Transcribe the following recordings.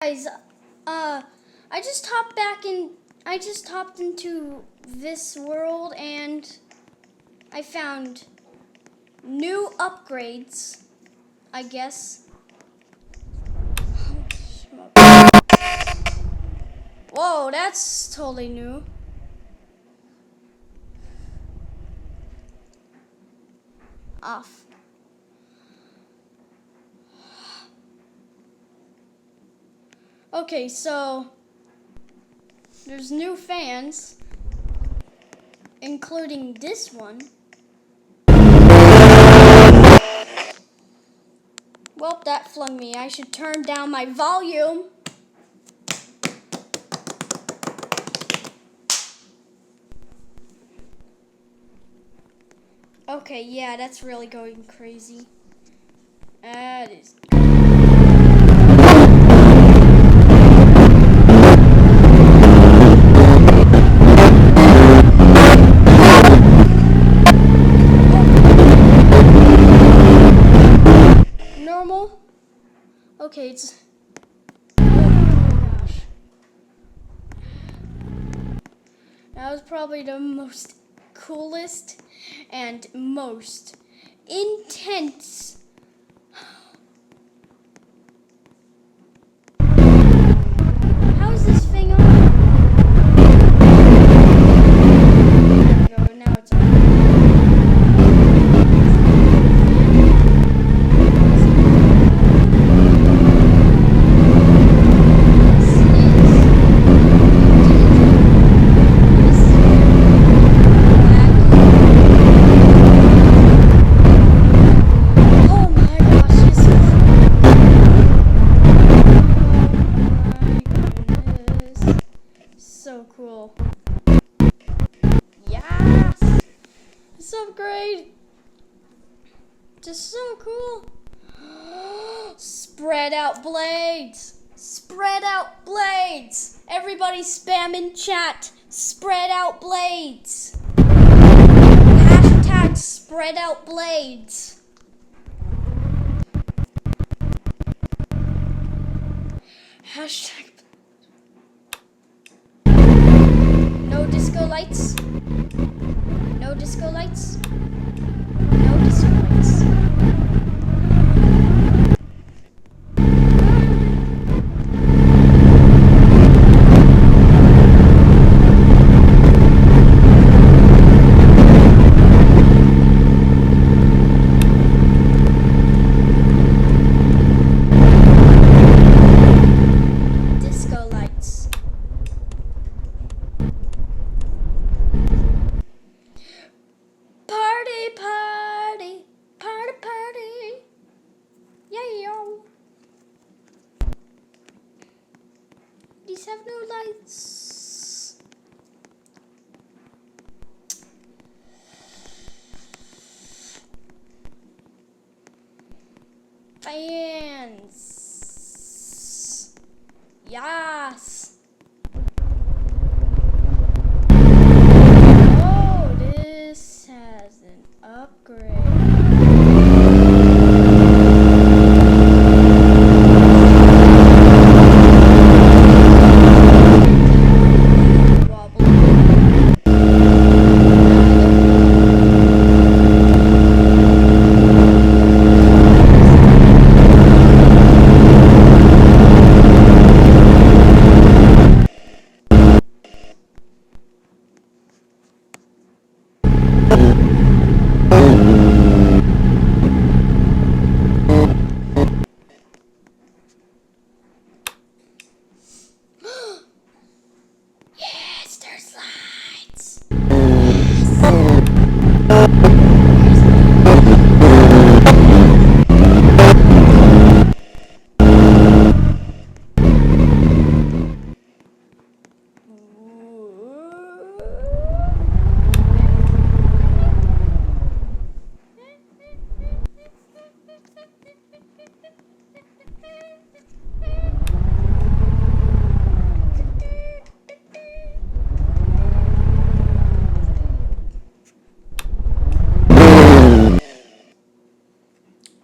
Guys, I just hopped back in. I just hopped into this world and I found new upgrades, I guess. Whoa, that's totally new. Off. Okay, so there's new fans, including this one. Well, that flung me. I should turn down my volume. Okay, yeah, that's really going crazy. That is. Normal? Okay, it's. Oh my gosh. That was probably the most coolest and most intense. How is this thing on? There we go, now it's on. So cool. Yes! So great. Just so cool. Spread out blades. Spread out blades. Everybody spam in chat. Spread out blades. Hashtag spread out blades. Hashtag. No disco lights. No disco lights. No disco lights. Disco lights. Party, party, party, party. Yeah, yo. These have no lights. Fans. Yes. Oh, this has an upgrade. Wobbly. Yes, there's lights.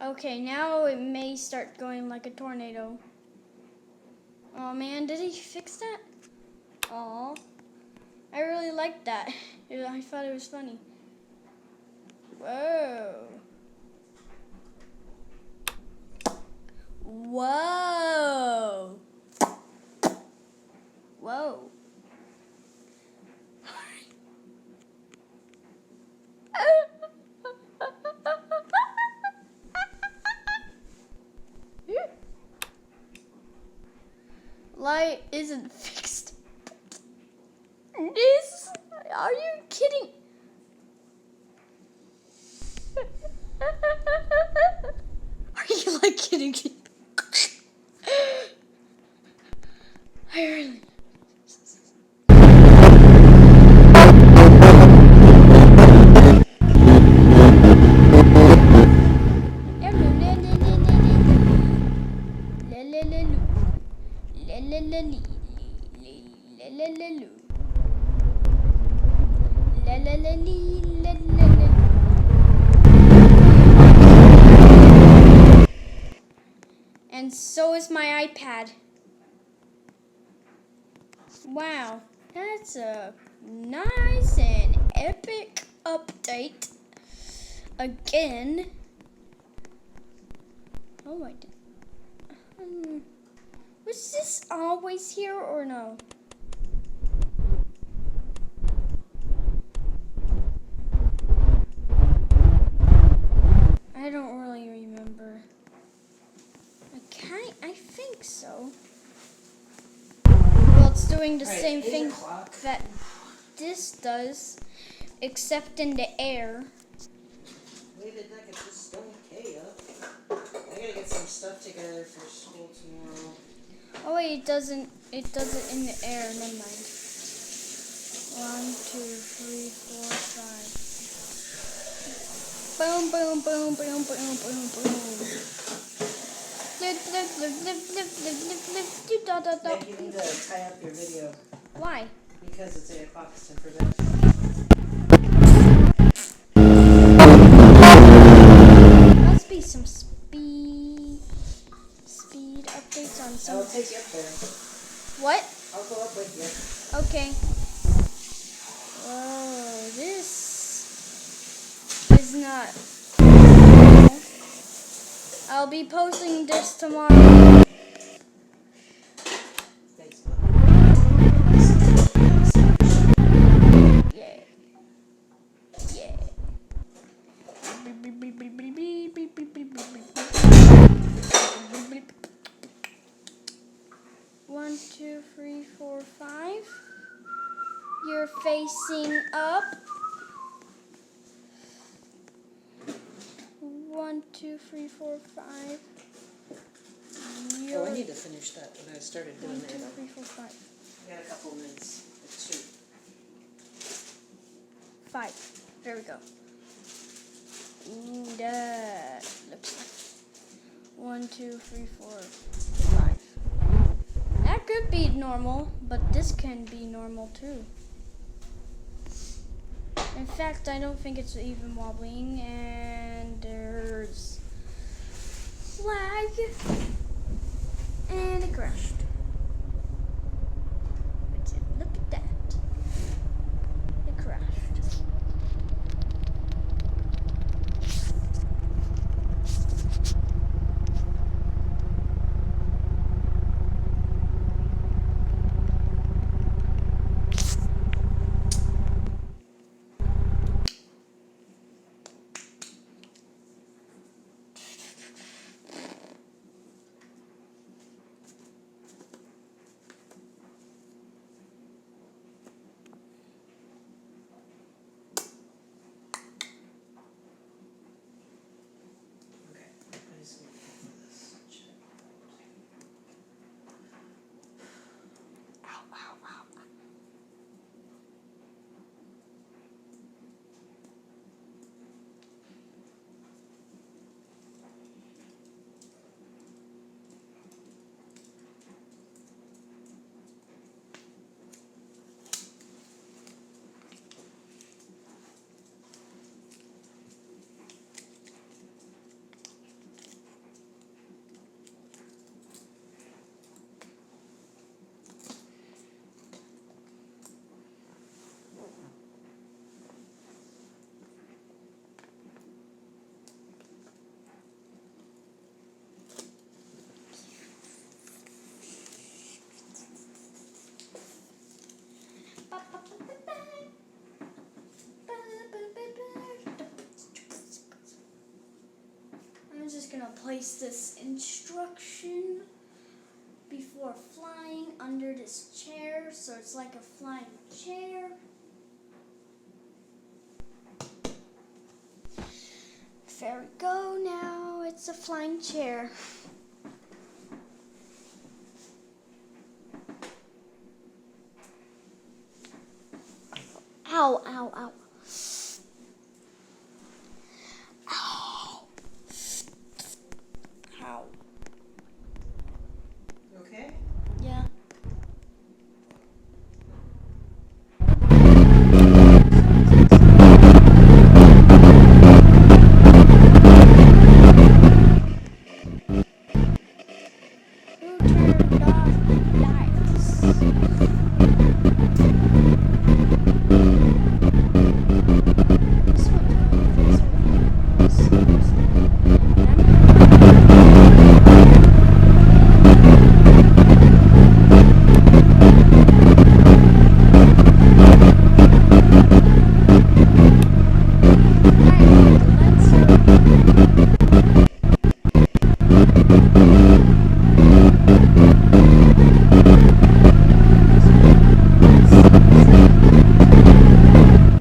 Okay, now it may start going like a tornado. Oh man, did he fix that? Oh, I really liked that. I thought it was funny. Whoa. Whoa. Whoa. Light isn't fixed. This? Are you kidding? Are you like kidding me? I really. And so is my iPad. Wow, that's a nice and epic update. Again. Oh my. Was this always here or no? I don't really remember. I think so. Well, it's doing the same thing that this does, except in the air. Wait, did I get this stone K up? I gotta get some stuff together for school tomorrow. Oh wait, it doesn't in the air. Never mind. 1, 2, 3, 4, 5. Boom, boom, boom, boom, boom, boom, boom. Meg, you need to tie up your video. Why? Because it's 8 o'clock, it's time for bed. Must be some speed updates on some. I'll take you up there. What? I'll go up with you. Okay. Whoa, this is not. I'll be posting this tomorrow. Thanks, Yeah. Yeah. 1, 2, 3, 4, 5. You're facing up. 1, 2, 3, 4, 5. Oh, I need to finish that when I started doing 1, 2, that. 3, 4, 5. I got a couple of minutes. Like 2. 5. There we go. Ooh, that looks like 1, 2, 3, 4, 5. That could be normal, but this can be normal too. In fact, I don't think it's even wobbling, and there's lag, and it crashed. Look at that. It crashed. gonna place this instruction before flying under this chair, so it's like a flying chair. There we go, now it's a flying chair. Ow, ow, ow. Ow. Ow. You okay? Yeah. Who turned off the lights? This one's going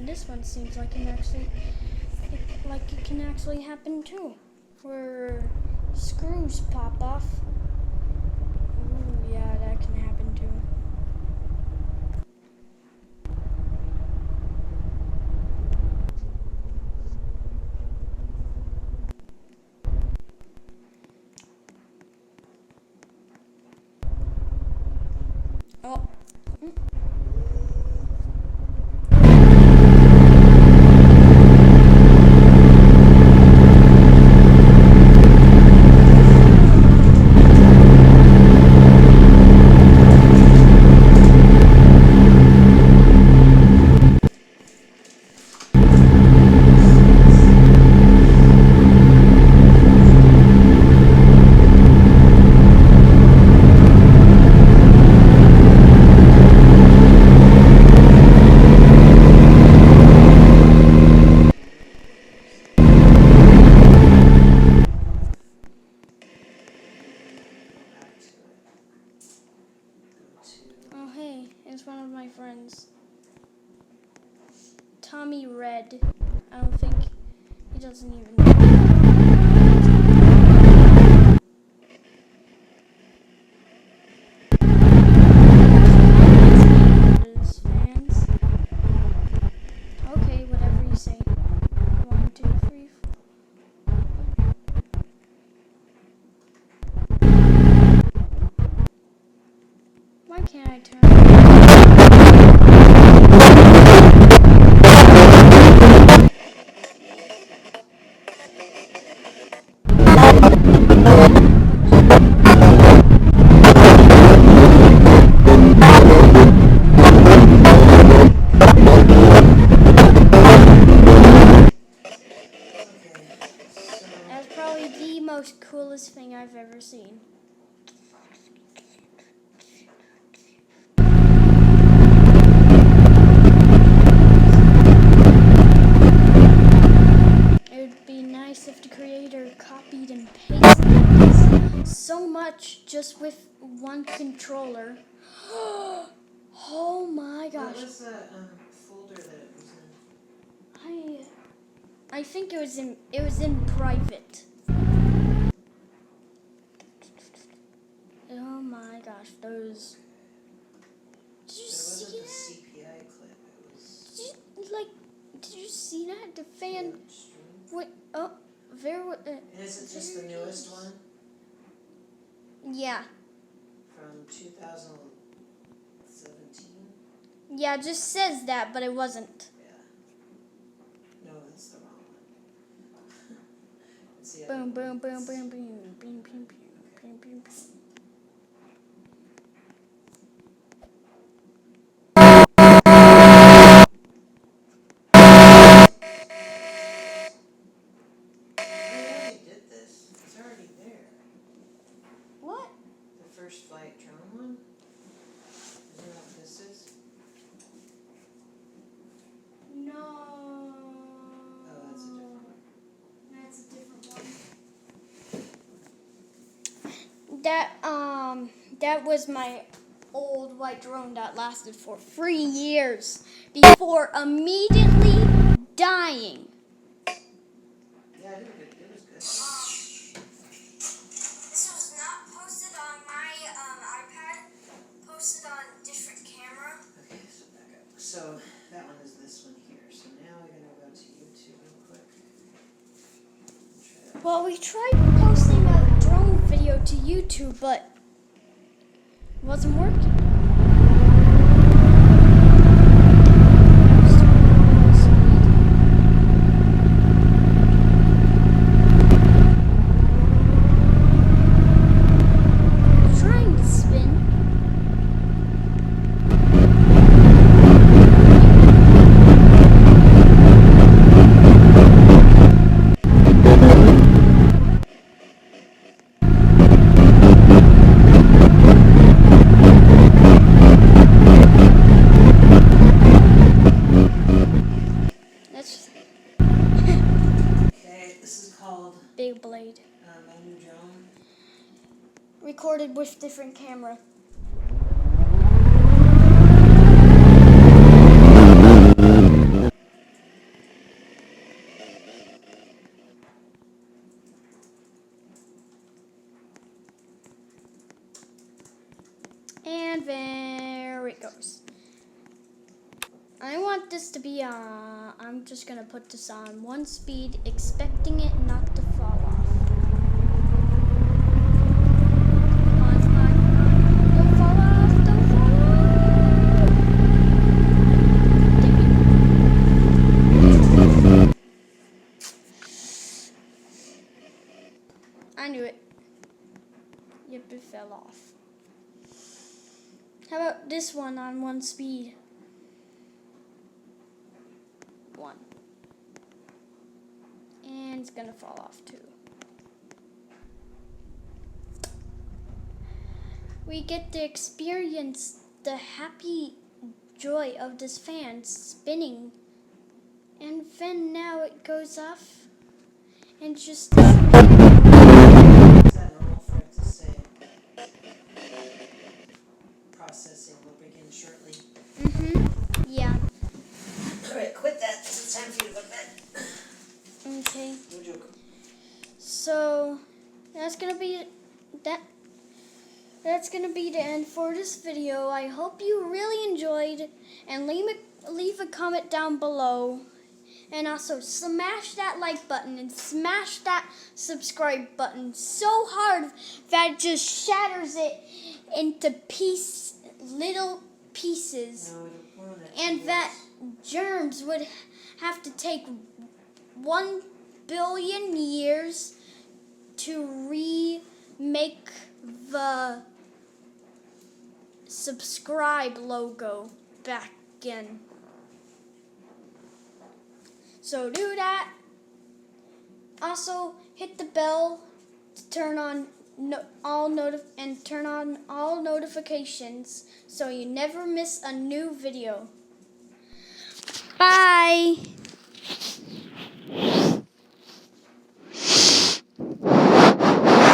This one seems like it can actually happen too, where screws pop off. Ooh, yeah, that can happen too. Oh. Oh, hey, it's one of my friends. Tommy Red. I don't think he doesn't even know. His fans. Okay, whatever you say. 1, 2, 3, 4. Why can't I turn? That's probably the most coolest thing I've ever seen. It would be nice if the creator copied and pasted this so much just with one controller. Oh my gosh. What was the folder that it was in? I think it was in private. Oh my gosh, those. Did you It see wasn't the that? CPI clip. It was. Did you see that? The fan. Stream. Wait. Oh, there. And is it just the newest one Yeah. from 2017? Yeah, it just says that, but it wasn't. Yeah. No, that's the wrong one. It's the Boom, other boom, one. boom, boom, boom, boom, boom, boom, boom, boom, boom. We already did this. It's already there. What? The first flight drone one. Isn't that what this is? No. Oh, that's a different one. That's a different one. that was my old white drone that lasted for 3 years before immediately dying. Yeah, it was good. This was not posted on my iPad. Posted on different camera. Okay, so back up. So that one is this one here. So now we're gonna go to YouTube real quick. Try that. Well, we tried posting a drone video to YouTube, but it wasn't working. Trying to spin. That's Okay, this is called big blade. my new drone. Recorded with different camera. And there it goes. I want this to be I'm just gonna put this on 1 speed, expecting it not to fall off. Come on, come on, come on. Don't fall off, don't fall off. I knew it. Yep, it fell off. How about this one on 1 speed? 1. And it's gonna fall off too. We get to experience the happy joy of this fan spinning. And then now it goes off and just Is that normal for it to say processing will begin shortly? yeah. Alright, quit that. It's time for you to go to bed. Okay. No joke. So that's gonna be that's gonna be the end for this video. I hope you really enjoyed, and leave a comment down below, and also smash that like button and smash that subscribe button so hard that it just shatters it into little pieces, No, we don't want it. and that germs would have to take 1 billion years to remake the subscribe logo back again. So do that. Also hit the bell to turn on all notifications so you never miss a new video. Bye.